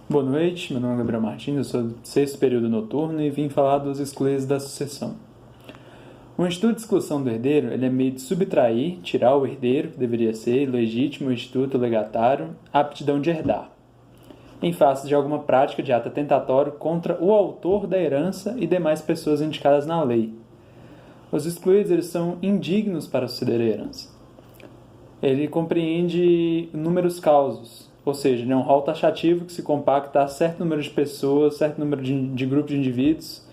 Boa noite, meu nome é Gabriel Martins, eu sou do sexto período noturno e vim falar dos excluídos da sucessão. O instituto de exclusão do herdeiro ele é meio de subtrair, tirar o herdeiro, que deveria ser legítimo, instituto legatário, a aptidão de herdar, em face de alguma prática de ato atentatório contra o autor da herança e demais pessoas indicadas na lei. Os excluídos eles são indignos para suceder a herança. Ele compreende números causos, ou seja, ele é um rol taxativo que se compacta a certo número de pessoas, certo número de grupos de indivíduos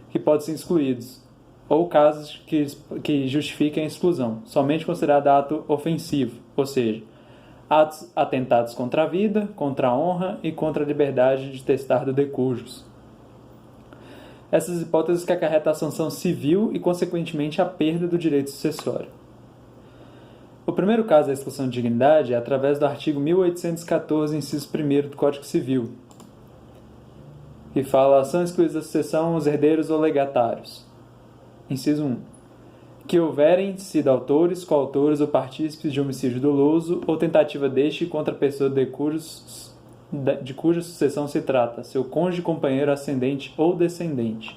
que podem ser excluídos, ou casos que justifiquem a exclusão, somente considerado ato ofensivo, ou seja, atos atentados contra a vida, contra a honra e contra a liberdade de testar do decujus. Essas hipóteses que acarretam a sanção civil e, consequentemente, a perda do direito sucessório. O primeiro caso da exclusão de dignidade é através do artigo 1814, inciso 1º do Código Civil, que fala: são excluídos da sucessão os herdeiros ou legatários. Inciso 1. Que houverem sido autores, coautores ou partícipes de homicídio doloso ou tentativa deste contra a pessoa de cuja sucessão se trata, seu cônjuge, companheiro, ascendente ou descendente.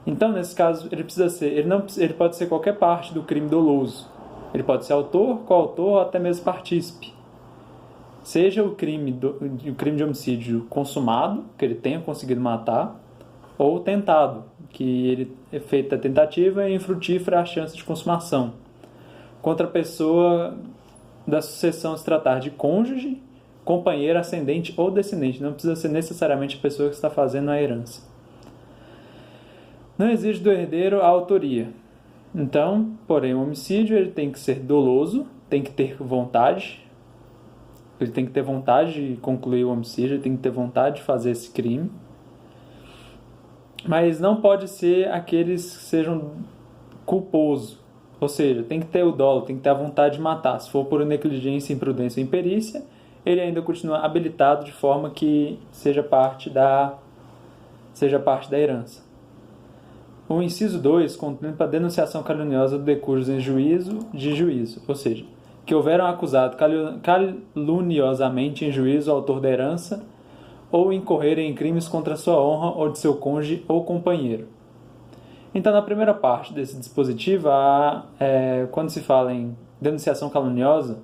Então, nesse caso, ele pode ser qualquer parte do crime doloso. Ele pode ser autor, coautor ou até mesmo partícipe. Seja o crime de homicídio consumado, que ele tenha conseguido matar, ou tentado, que ele é feita a tentativa e infrutífera a chance de consumação. Contra a pessoa da sucessão se tratar de cônjuge, companheiro, ascendente ou descendente. Não precisa ser necessariamente a pessoa que está fazendo a herança. Não exige do herdeiro a autoria. Então, porém, o homicídio ele tem que ser doloso, tem que ter vontade, ele tem que ter vontade de concluir o homicídio, ele tem que ter vontade de fazer esse crime, mas não pode ser aqueles que sejam culposos, ou seja, tem que ter o dolo, tem que ter a vontade de matar. Se for por negligência, imprudência ou imperícia, ele ainda continua habilitado de forma que seja parte da herança. O inciso 2 contempla a denunciação caluniosa do decujus em juízo, ou seja, que houveram acusado caluniosamente em juízo o autor da herança ou incorrerem em crimes contra a sua honra ou de seu cônjuge ou companheiro. Então, na primeira parte desse dispositivo, quando se fala em denunciação caluniosa,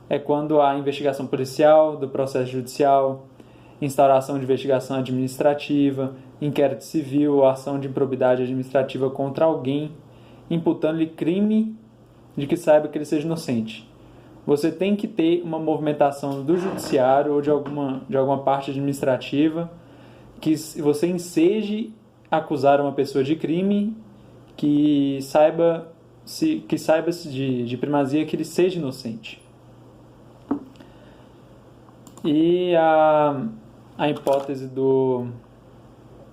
é quando há investigação policial, do processo judicial, instauração de investigação administrativa, inquérito civil ou ação de improbidade administrativa contra alguém, imputando-lhe crime de que saiba que ele seja inocente. Você tem que ter uma movimentação do judiciário ou de alguma parte administrativa que você enseje acusar uma pessoa de crime que saiba de primazia que ele seja inocente. E a hipótese do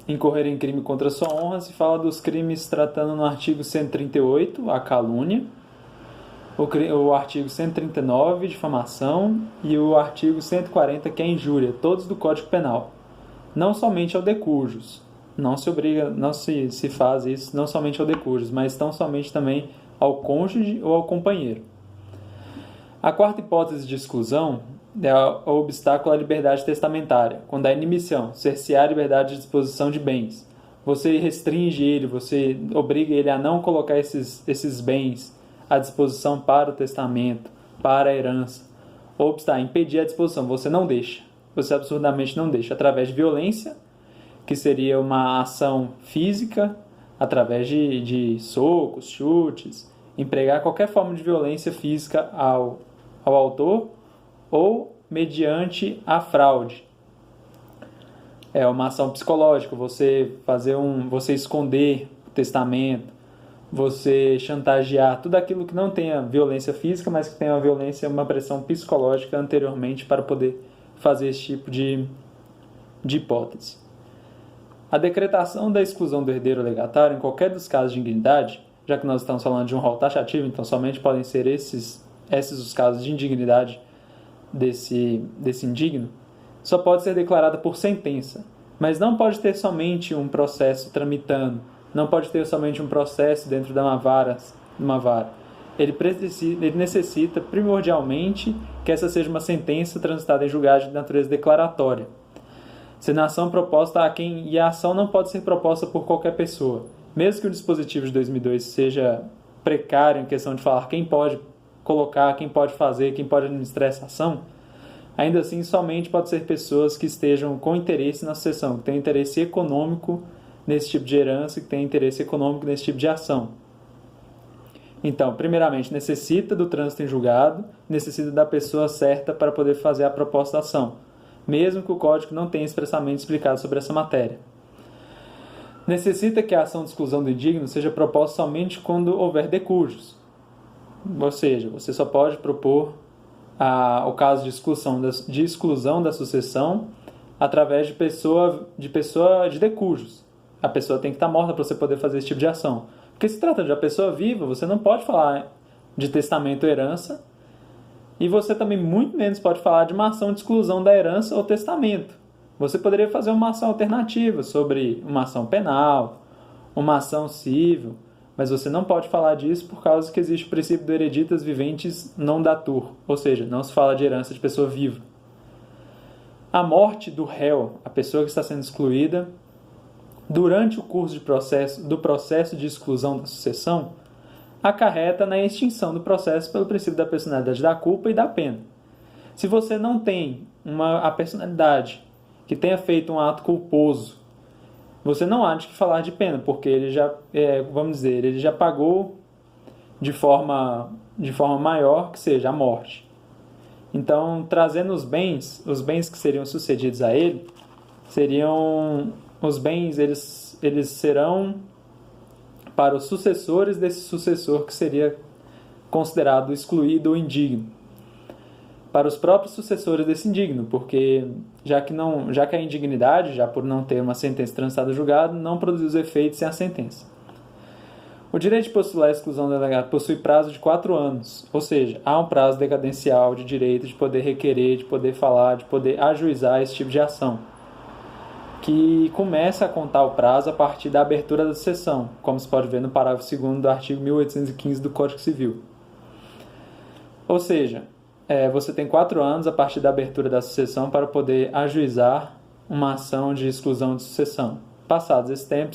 incorrer em crime contra a sua honra se fala dos crimes tratando no artigo 138, a calúnia, o artigo 139, difamação, e o artigo 140, que é a injúria, todos do Código Penal. Não somente ao decujus, não se faz isso não somente ao decujus, mas tão somente também ao cônjuge ou ao companheiro. A quarta hipótese de exclusão é o obstáculo à liberdade testamentária, quando há inimição, cercear a liberdade de disposição de bens. Você restringe ele, você obriga ele a não colocar esses bens à disposição para o testamento, para a herança. Ou impedir a disposição, você não deixa, você absurdamente não deixa, através de violência, que seria uma ação física, através de socos, chutes, empregar qualquer forma de violência física ao autor, ou mediante a fraude. É uma ação psicológica, você esconder o testamento, você chantagear, tudo aquilo que não tenha violência física, mas que tenha uma pressão psicológica anteriormente para poder fazer esse tipo de hipótese. A decretação da exclusão do herdeiro legatário em qualquer dos casos de indignidade, já que nós estamos falando de um rol taxativo, então somente podem ser esses os casos de indignidade desse indigno, só pode ser declarada por sentença, mas não pode ter somente um processo tramitando, não pode ter somente um processo dentro de uma vara. ele necessita primordialmente que essa seja uma sentença transitada em julgado de natureza declaratória. Sendo a ação proposta a quem, e a ação não pode ser proposta por qualquer pessoa. Mesmo que o dispositivo de 2002 seja precário em questão de falar quem pode colocar, quem pode fazer, quem pode administrar essa ação, ainda assim somente pode ser pessoas que estejam com interesse na sucessão, que tenham interesse econômico nesse tipo de herança, que tenham interesse econômico nesse tipo de ação. Então, primeiramente, necessita do trânsito em julgado, necessita da pessoa certa para poder fazer a proposta da ação, mesmo que o Código não tenha expressamente explicado sobre essa matéria. Necessita que a ação de exclusão do indigno seja proposta somente quando houver decujos. Ou seja, você só pode propor o caso de exclusão da sucessão através de decujos. A pessoa tem que estar morta para você poder fazer esse tipo de ação. Porque se trata de uma pessoa viva, você não pode falar de testamento ou herança, e você também muito menos pode falar de uma ação de exclusão da herança ou testamento. Você poderia fazer uma ação alternativa sobre uma ação penal, uma ação civil, mas você não pode falar disso por causa que existe o princípio do hereditas viventes non datur, ou seja, não se fala de herança de pessoa viva. A morte do réu, a pessoa que está sendo excluída, durante o curso do processo de exclusão da sucessão, acarreta na extinção do processo pelo princípio da personalidade da culpa e da pena. Se você não tem a personalidade que tenha feito um ato culposo, você não há de falar de pena, porque ele já, ele já pagou de forma maior, que seja a morte. Então, trazendo os bens que seriam sucedidos a ele, seriam os bens, eles serão para os sucessores desse sucessor que seria considerado excluído ou indigno. Para os próprios sucessores desse indigno, porque já que a indignidade, já por não ter uma sentença transitada julgado, não produziu os efeitos sem a sentença. O direito de postular a exclusão do delegado possui prazo de 4 anos, ou seja, há um prazo decadencial de direito de poder requerer, de poder falar, de poder ajuizar esse tipo de ação, que começa a contar o prazo a partir da abertura da sucessão, como se pode ver no parágrafo 2º do artigo 1815 do Código Civil. Ou seja, você tem 4 anos a partir da abertura da sucessão para poder ajuizar uma ação de exclusão de sucessão. Passados esse tempo,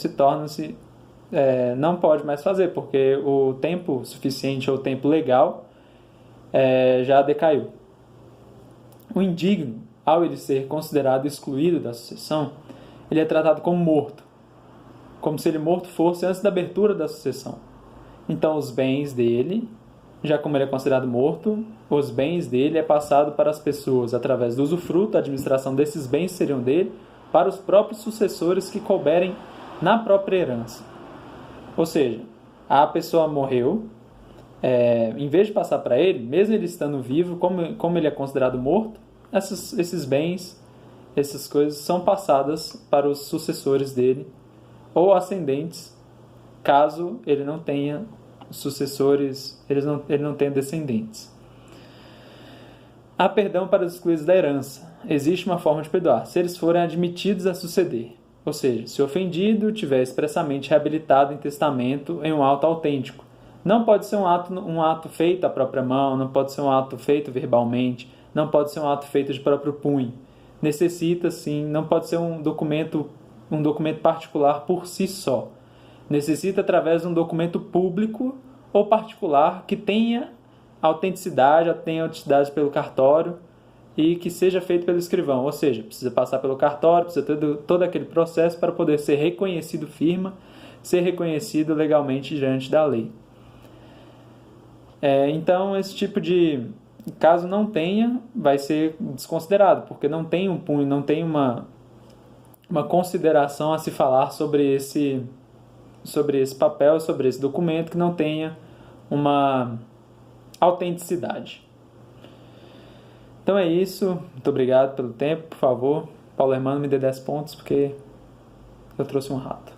não pode mais fazer, porque o tempo suficiente ou o tempo legal já decaiu. O indigno, ao ele ser considerado excluído da sucessão, ele é tratado como morto, como se ele morto fosse antes da abertura da sucessão. Então, os bens dele, já como ele é considerado morto, os bens dele é passado para as pessoas através do usufruto, a administração desses bens seriam dele, para os próprios sucessores que couberem na própria herança. Ou seja, a pessoa morreu, em vez de passar para ele, mesmo ele estando vivo, como ele é considerado morto, esses bens, essas coisas são passadas para os sucessores dele ou ascendentes, caso ele não tenha sucessores, ele não tenha descendentes. Há perdão para os excluídos da herança. Existe uma forma de perdoar, se eles forem admitidos a suceder. Ou seja, se o ofendido tiver expressamente reabilitado em testamento em um ato autêntico. Não pode ser um ato feito à própria mão, não pode ser um ato feito verbalmente, não pode ser um ato feito de próprio punho. Necessita, sim, não pode ser um documento particular por si só. Necessita através de um documento público ou particular que tenha autenticidade pelo cartório e que seja feito pelo escrivão. Ou seja, precisa passar pelo cartório, precisa ter todo aquele processo para poder ser reconhecido firma, ser reconhecido legalmente diante da lei. Então, esse tipo de... Caso não tenha, vai ser desconsiderado, porque não tem um punho, não tem uma consideração a se falar sobre esse papel, sobre esse documento que não tenha uma autenticidade. Então é isso, muito obrigado pelo tempo, por favor. Paulo Hermano, me dê 10 pontos, porque eu trouxe um rato.